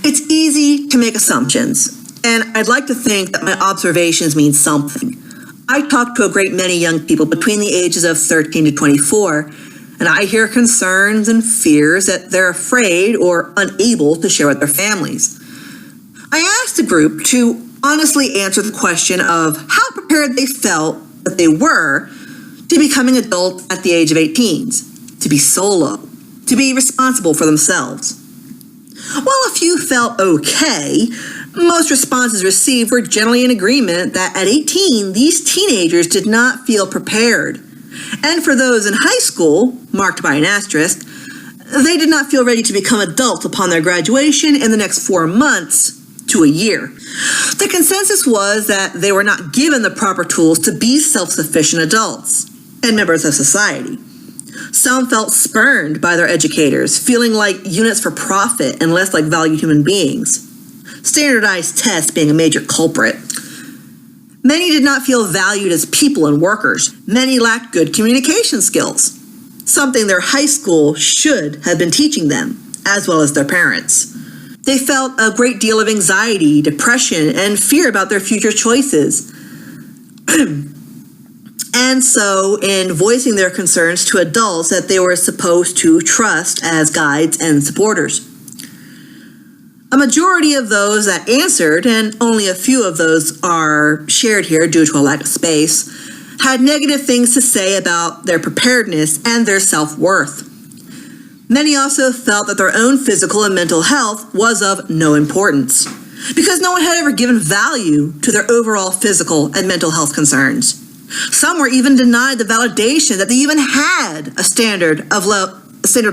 It's easy to make assumptions, and I'd like to think that my observations mean something. I talk to a great many young people between the ages of 13 to 24, and I hear concerns and fears that they're afraid or unable to share with their families. I asked the group to honestly answer the question of how prepared they felt that they were to becoming adults at the age of 18, to be solo, to be responsible for themselves. While a few felt okay, most responses received were generally in agreement that at 18, these teenagers did not feel prepared. And for those in high school, marked by an asterisk, they did not feel ready to become adults upon their graduation in the next 4 months to a year. The consensus was that they were not given the proper tools to be self-sufficient adults and members of society. Some felt spurned by their educators, feeling like units for profit and less like valued human beings. Standardized tests being a major culprit. Many did not feel valued as people and workers. Many lacked good communication skills, something their high school should have been teaching them, as well as their parents. They felt a great deal of anxiety, depression, and fear about their future choices. And so, in voicing their concerns to adults that they were supposed to trust as guides and supporters. A majority of those that answered, and only a few of those are shared here due to a lack of space, had negative things to say about their preparedness and their self-worth. Many also felt that their own physical and mental health was of no importance, because no one had ever given value to their overall physical and mental health concerns. Some were even denied the validation that they even had a standard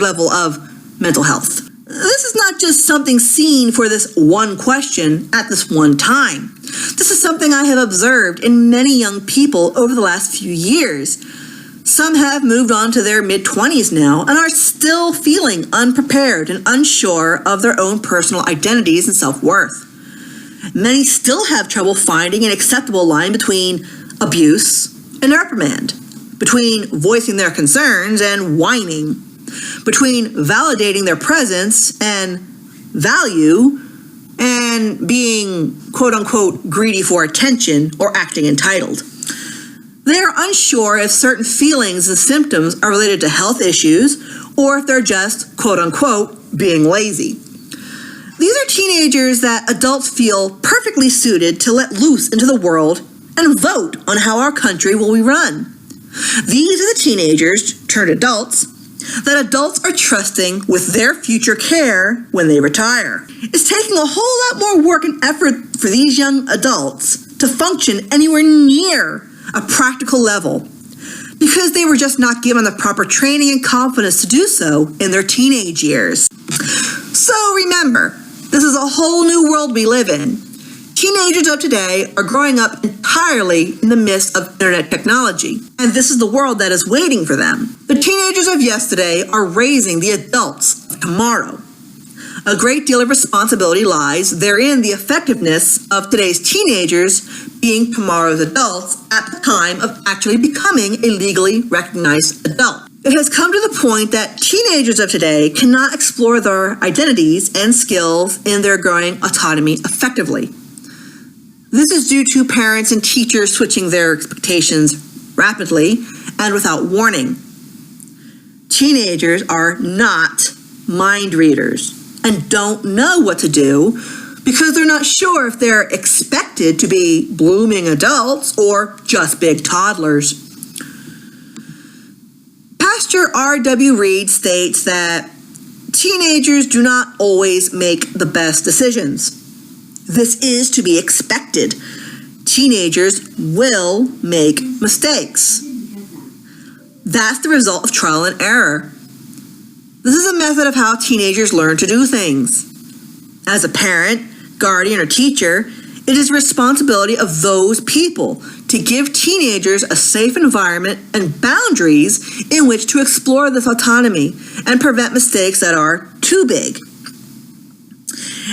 level of mental health. This is not just something seen for this one question at this one time. This is something I have observed in many young people over the last few years. Some have moved on to their mid-20s now and are still feeling unprepared and unsure of their own personal identities and self-worth. Many still have trouble finding an acceptable line between abuse and reprimand, between voicing their concerns and whining, between validating their presence and value and being quote-unquote greedy for attention or acting entitled. They are unsure if certain feelings and symptoms are related to health issues or if they're just quote-unquote being lazy. These are teenagers that adults feel perfectly suited to let loose into the world and vote on how our country will be run. These are the teenagers turned adults that adults are trusting with their future care when they retire. It's taking a whole lot more work and effort for these young adults to function anywhere near a practical level because they were just not given the proper training and confidence to do so in their teenage years. So remember, this is a whole new world we live in. Teenagers of today are growing up entirely in the midst of internet technology, and this is the world that is waiting for them. The teenagers of yesterday are raising the adults of tomorrow. A great deal of responsibility lies therein the effectiveness of today's teenagers being tomorrow's adults at the time of actually becoming a legally recognized adult. It has come to the point that teenagers of today cannot explore their identities and skills in their growing autonomy effectively. This is due to parents and teachers switching their expectations rapidly and without warning. Teenagers are not mind readers and don't know what to do because they're not sure if they're expected to be blooming adults or just big toddlers. Pastor R.W. Reed states that teenagers do not always make the best decisions. This is to be expected. Teenagers will make mistakes. That's the result of trial and error. This is a method of how teenagers learn to do things. As a parent, guardian, or teacher, it is the responsibility of those people to give teenagers a safe environment and boundaries in which to explore this autonomy and prevent mistakes that are too big.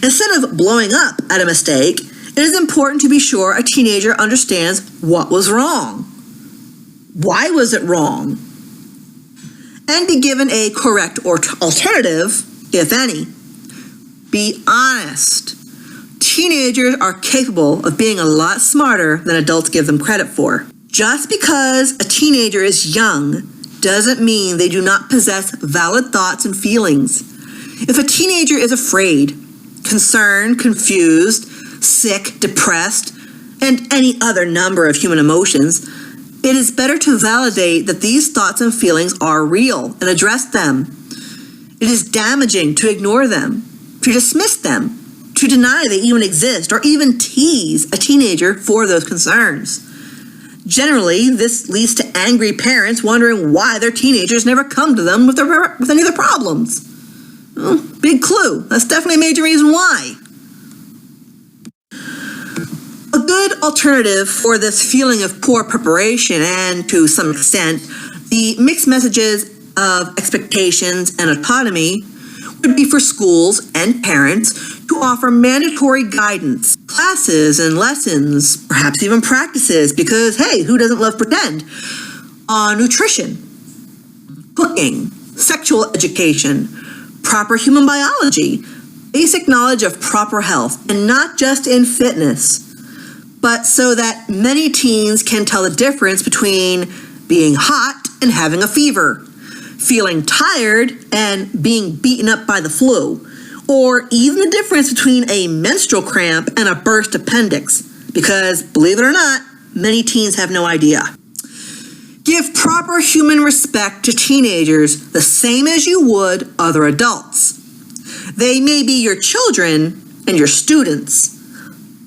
Instead of blowing up at a mistake, it is important to be sure a teenager understands what was wrong. Why was it wrong? And be given a correct or alternative, if any. Be honest. Teenagers are capable of being a lot smarter than adults give them credit for. Just because a teenager is young doesn't mean they do not possess valid thoughts and feelings. If a teenager is afraid, concerned, confused, sick, depressed, and any other number of human emotions, it is better to validate that these thoughts and feelings are real and address them. It is damaging to ignore them, to dismiss them, to deny they even exist, or even tease a teenager for those concerns. Generally, this leads to angry parents wondering why their teenagers never come to them with any of their problems. Well, big clue. That's definitely a major reason why. A good alternative for this feeling of poor preparation and, to some extent, the mixed messages of expectations and autonomy would be for schools and parents to offer mandatory guidance, classes and lessons, perhaps even practices, because, hey, who doesn't love pretend, on nutrition, cooking, sexual education, proper human biology, basic knowledge of proper health, and not just in fitness, but so that many teens can tell the difference between being hot and having a fever, feeling tired and being beaten up by the flu, or even the difference between a menstrual cramp and a burst appendix, because, believe it or not, many teens have no idea. Give proper human respect to teenagers the same as you would other adults. They may be your children and your students,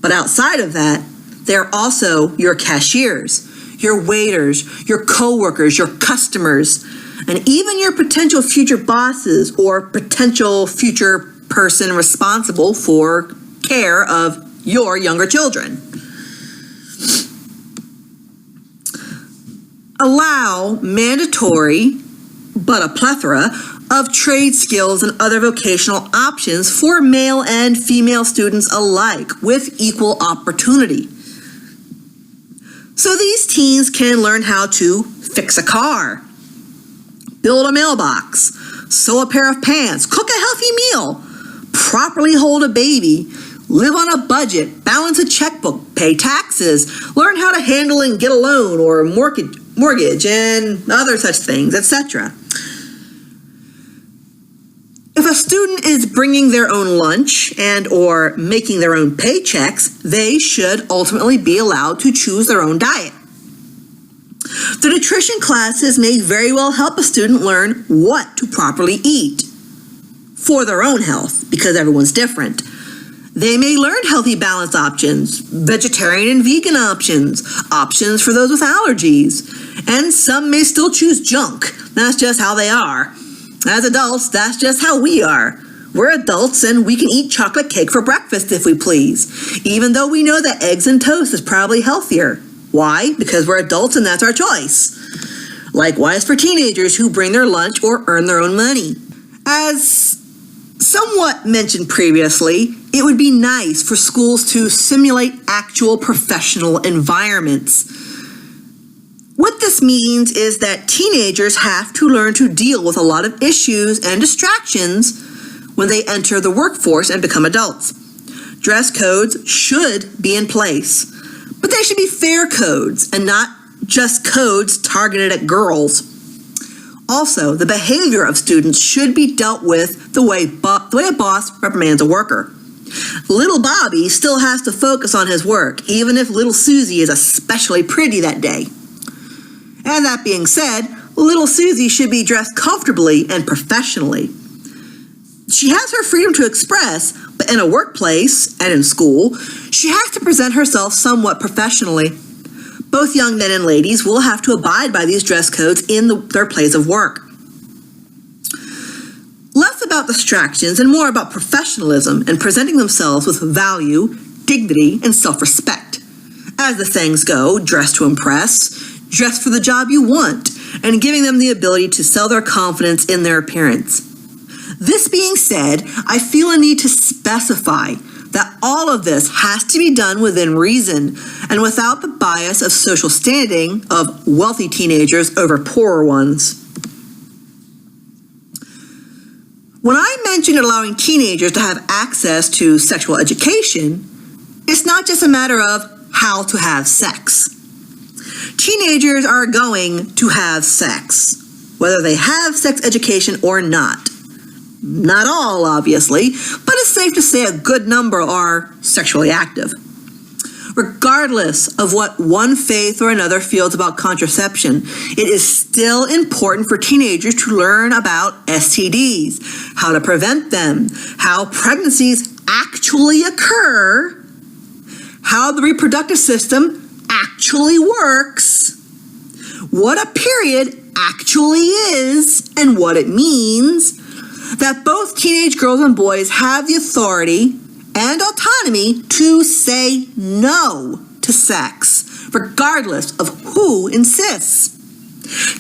but outside of that, they're also your cashiers, your waiters, your coworkers, your customers, and even your potential future bosses or potential future person responsible for care of your younger children. Allow mandatory, but a plethora, of trade skills and other vocational options for male and female students alike with equal opportunity. So these teens can learn how to fix a car, build a mailbox, sew a pair of pants, cook a healthy meal, properly hold a baby, live on a budget, balance a checkbook, pay taxes, learn how to handle and get a loan or mortgage and other such things, etc. If a student is bringing their own lunch and or making their own paychecks, they should ultimately be allowed to choose their own diet. The nutrition classes may very well help a student learn what to properly eat for their own health, because everyone's different. They may learn healthy balance options, vegetarian and vegan options for those with allergies, and some may still choose junk. That's just how they are. As adults, that's just how we are. We're adults and we can eat chocolate cake for breakfast if we please, even though we know that eggs and toast is probably healthier. Why? Because we're adults and that's our choice. Likewise for teenagers who bring their lunch or earn their own money. As somewhat mentioned previously, it would be nice for schools to simulate actual professional environments. What this means is that teenagers have to learn to deal with a lot of issues and distractions when they enter the workforce and become adults. Dress codes should be in place, but they should be fair codes and not just codes targeted at girls. Also, the behavior of students should be dealt with the way a boss reprimands a worker. Little Bobby still has to focus on his work, even if little Susie is especially pretty that day. And that being said, little Susie should be dressed comfortably and professionally. She has her freedom to express, but in a workplace and in school, she has to present herself somewhat professionally. Both young men and ladies will have to abide by these dress codes in their place of work. Less about distractions and more about professionalism and presenting themselves with value, dignity, and self-respect. As the sayings go, dress to impress, dress for the job you want, and giving them the ability to sell their confidence in their appearance. This being said, I feel a need to specify that all of this has to be done within reason and without the bias of social standing of wealthy teenagers over poorer ones. When I mention allowing teenagers to have access to sexual education, it's not just a matter of how to have sex. Teenagers are going to have sex, whether they have sex education or not. Not all, obviously, but it's safe to say a good number are sexually active. Regardless of what one faith or another feels about contraception, it is still important for teenagers to learn about STDs, how to prevent them, how pregnancies actually occur, how the reproductive system actually works, what a period actually is, and what it means, that both teenage girls and boys have the authority and autonomy to say no to sex, regardless of who insists.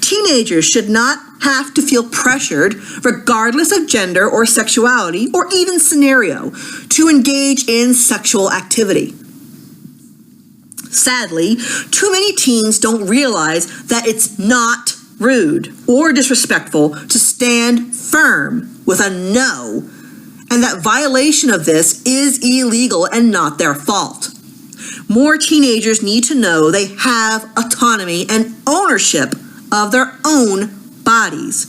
Teenagers should not have to feel pressured, regardless of gender or sexuality or even scenario, to engage in sexual activity. Sadly, too many teens don't realize that it's not rude or disrespectful to stand firm with a no, and that violation of this is illegal and not their fault. More teenagers need to know they have autonomy and ownership of their own bodies.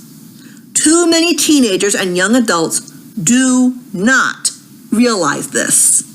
Too many teenagers and young adults do not realize this.